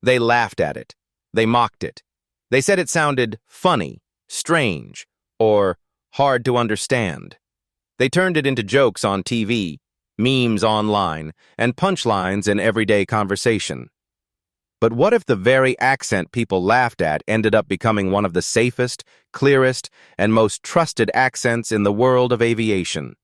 They laughed at it. They mocked it. They said it sounded funny, strange, or hard to understand. They turned it into jokes on TV, memes online, and punchlines in everyday conversation. But what if the very accent people laughed at ended up becoming one of the safest, clearest, and most trusted accents in the world of aviation?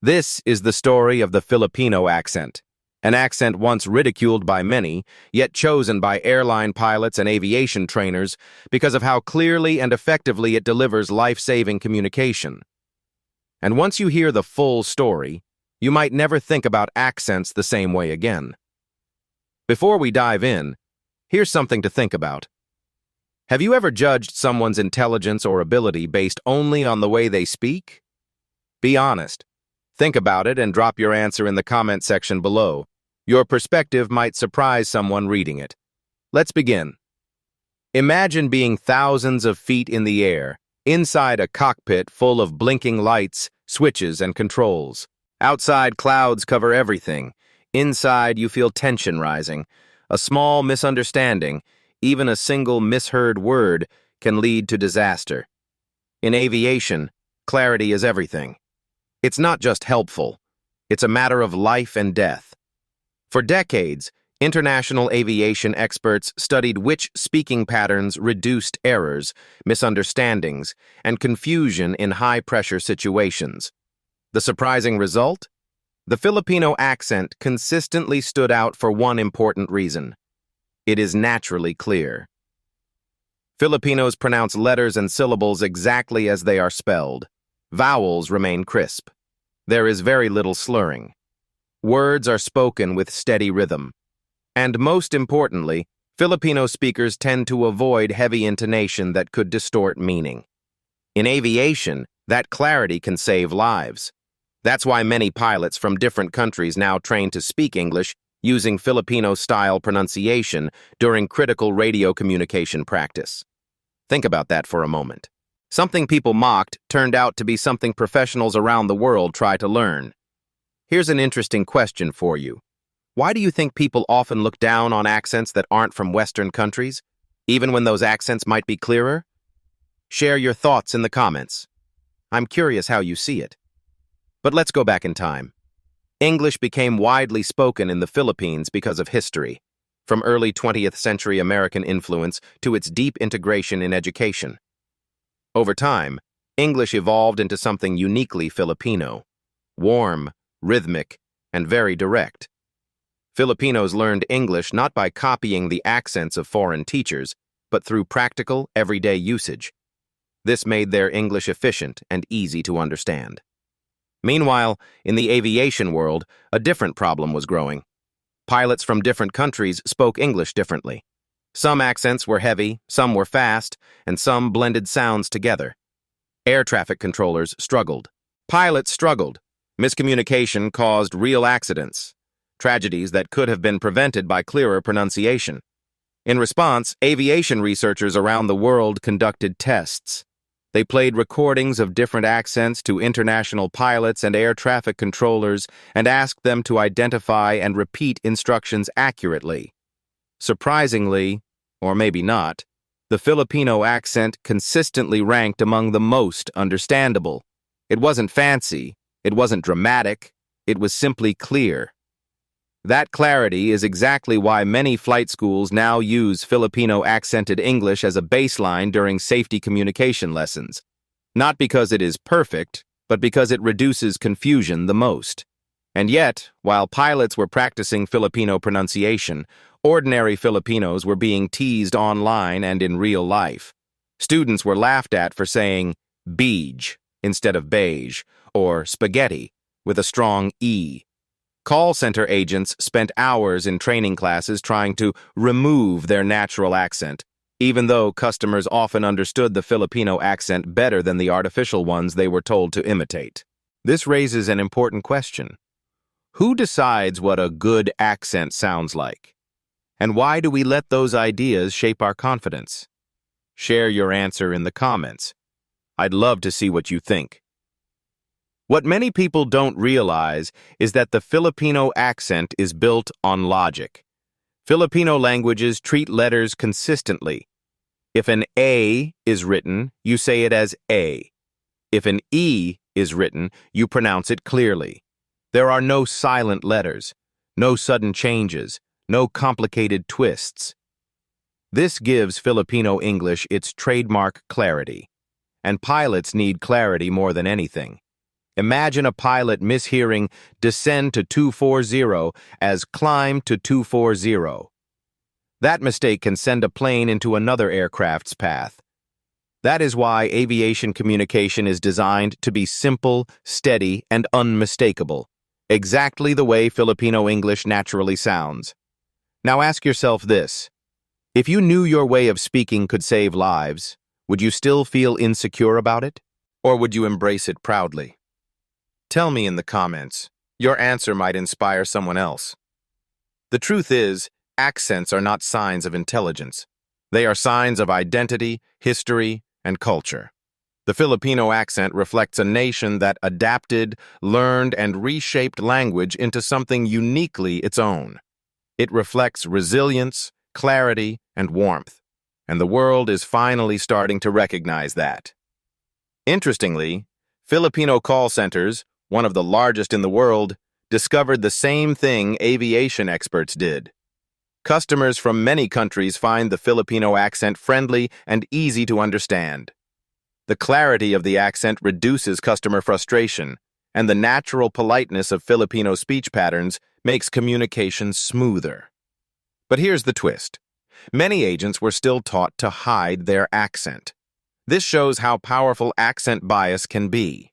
This is the story of the Filipino accent, an accent once ridiculed by many, yet chosen by airline pilots and aviation trainers because of how clearly and effectively it delivers life-saving communication. And once you hear the full story, you might never think about accents the same way again. Before we dive in, here's something to think about. Have you ever judged someone's intelligence or ability based only on the way they speak? Be honest. Think about it and drop your answer in the comment section below. Your perspective might surprise someone reading it. Let's begin. Imagine being thousands of feet in the air, inside a cockpit full of blinking lights, switches, and controls. Outside, clouds cover everything. Inside, you feel tension rising. A small misunderstanding, even a single misheard word, can lead to disaster. In aviation, clarity is everything. It's not just helpful. It's a matter of life and death. For decades, international aviation experts studied which speaking patterns reduced errors, misunderstandings, and confusion in high-pressure situations. The surprising result? The Filipino accent consistently stood out for one important reason. It is naturally clear. Filipinos pronounce letters and syllables exactly as they are spelled. Vowels remain crisp. There is very little slurring. Words are spoken with steady rhythm. And most importantly, Filipino speakers tend to avoid heavy intonation that could distort meaning. In aviation, that clarity can save lives. That's why many pilots from different countries now train to speak English using Filipino-style pronunciation during critical radio communication practice. Think about that for a moment. Something people mocked turned out to be something professionals around the world try to learn. Here's an interesting question for you. Why do you think people often look down on accents that aren't from Western countries, even when those accents might be clearer? Share your thoughts in the comments. I'm curious how you see it. But let's go back in time. English became widely spoken in the Philippines because of history, from early 20th century American influence to its deep integration in education. Over time, English evolved into something uniquely Filipino, warm, rhythmic, and very direct. Filipinos learned English not by copying the accents of foreign teachers, but through practical, everyday usage. This made their English efficient and easy to understand. Meanwhile, in the aviation world, a different problem was growing. Pilots from different countries spoke English differently. Some accents were heavy, some were fast, and some blended sounds together. Air traffic controllers struggled. Pilots struggled. Miscommunication caused real accidents, tragedies that could have been prevented by clearer pronunciation. In response, aviation researchers around the world conducted tests. They played recordings of different accents to international pilots and air traffic controllers and asked them to identify and repeat instructions accurately. Surprisingly, or maybe not, the Filipino accent consistently ranked among the most understandable. It wasn't fancy, it wasn't dramatic, it was simply clear. That clarity is exactly why many flight schools now use Filipino-accented English as a baseline during safety communication lessons. Not because it is perfect, but because it reduces confusion the most. And yet, while pilots were practicing Filipino pronunciation, ordinary Filipinos were being teased online and in real life. Students were laughed at for saying beige instead of beige, or spaghetti with a strong E. Call center agents spent hours in training classes trying to remove their natural accent, even though customers often understood the Filipino accent better than the artificial ones they were told to imitate. This raises an important question. Who decides what a good accent sounds like? And why do we let those ideas shape our confidence? Share your answer in the comments. I'd love to see what you think. What many people don't realize is that the Filipino accent is built on logic. Filipino languages treat letters consistently. If an A is written, you say it as A. If an E is written, you pronounce it clearly. There are no silent letters, no sudden changes, no complicated twists. This gives Filipino English its trademark clarity. And pilots need clarity more than anything. Imagine a pilot mishearing descend to 240 as climb to 240. That mistake can send a plane into another aircraft's path. That is why aviation communication is designed to be simple, steady, and unmistakable, exactly the way Filipino English naturally sounds. Now ask yourself this. If you knew your way of speaking could save lives, would you still feel insecure about it? Or would you embrace it proudly? Tell me in the comments. Your answer might inspire someone else. The truth is, accents are not signs of intelligence. They are signs of identity, history, and culture. The Filipino accent reflects a nation that adapted, learned, and reshaped language into something uniquely its own. It reflects resilience, clarity, and warmth, and the world is finally starting to recognize that. Interestingly, Filipino call centers, one of the largest in the world, discovered the same thing aviation experts did. Customers from many countries find the Filipino accent friendly and easy to understand. The clarity of the accent reduces customer frustration, and the natural politeness of Filipino speech patterns makes communication smoother. But here's the twist. Many agents were still taught to hide their accent. This shows how powerful accent bias can be.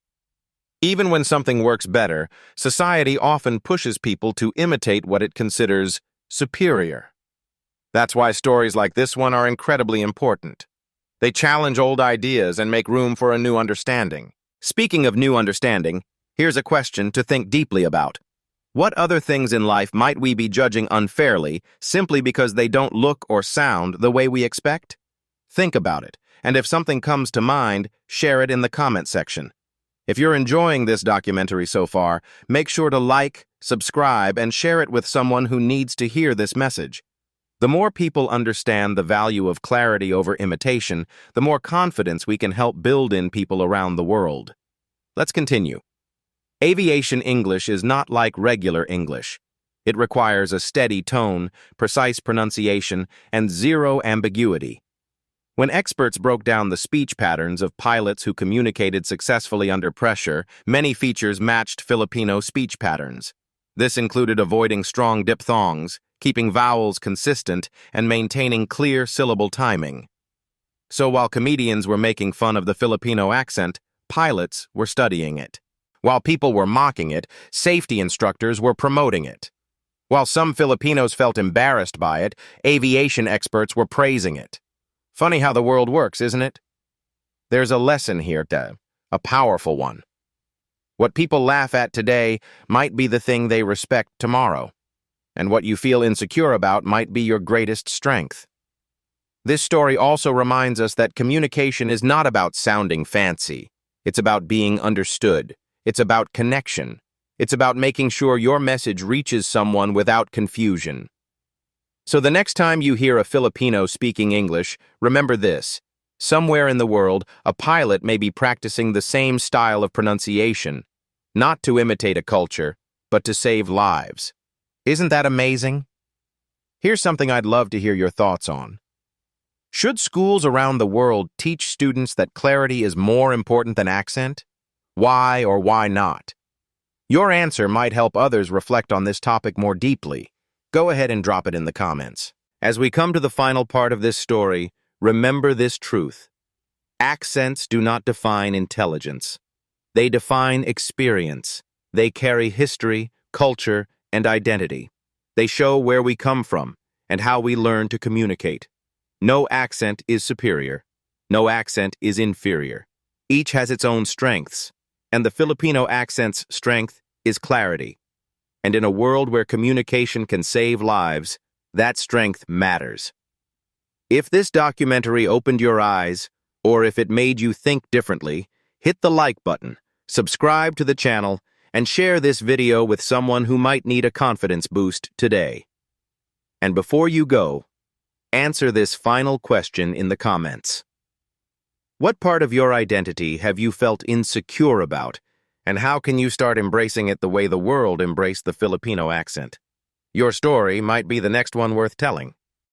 Even when something works better, society often pushes people to imitate what it considers superior. That's why stories like this one are incredibly important. They challenge old ideas and make room for a new understanding. Speaking of new understanding, here's a question to think deeply about. What other things in life might we be judging unfairly simply because they don't look or sound the way we expect? Think about it, and if something comes to mind, share it in the comment section. If you're enjoying this documentary so far, make sure to like, subscribe, and share it with someone who needs to hear this message. The more people understand the value of clarity over imitation, the more confidence we can help build in people around the world. Let's continue. Aviation English is not like regular English. It requires a steady tone, precise pronunciation, and zero ambiguity. When experts broke down the speech patterns of pilots who communicated successfully under pressure, many features matched Filipino speech patterns. This included avoiding strong diphthongs, keeping vowels consistent, and maintaining clear syllable timing. So while comedians were making fun of the Filipino accent, pilots were studying it. While people were mocking it, safety instructors were promoting it. While some Filipinos felt embarrassed by it, aviation experts were praising it. Funny how the world works, isn't it? There's a lesson here, a powerful one. What people laugh at today might be the thing they respect tomorrow, and what you feel insecure about might be your greatest strength. This story also reminds us that communication is not about sounding fancy. It's about being understood. It's about connection. It's about making sure your message reaches someone without confusion. So the next time you hear a Filipino speaking English, remember this. Somewhere in the world, a pilot may be practicing the same style of pronunciation, not to imitate a culture, but to save lives. Isn't that amazing? Here's something I'd love to hear your thoughts on. Should schools around the world teach students that clarity is more important than accent? Why or why not? Your answer might help others reflect on this topic more deeply. Go ahead and drop it in the comments. As we come to the final part of this story, remember this truth. Accents do not define intelligence. They define experience. They carry history, culture, and identity. They show where we come from and how we learn to communicate. No accent is superior. No accent is inferior. Each has its own strengths, and the Filipino accent's strength is clarity. And in a world where communication can save lives, that strength matters. If this documentary opened your eyes, or if it made you think differently, hit the like button, subscribe to the channel, and share this video with someone who might need a confidence boost today. And before you go, answer this final question in the comments. What part of your identity have you felt insecure about, and how can you start embracing it the way the world embraced the Filipino accent? Your story might be the next one worth telling.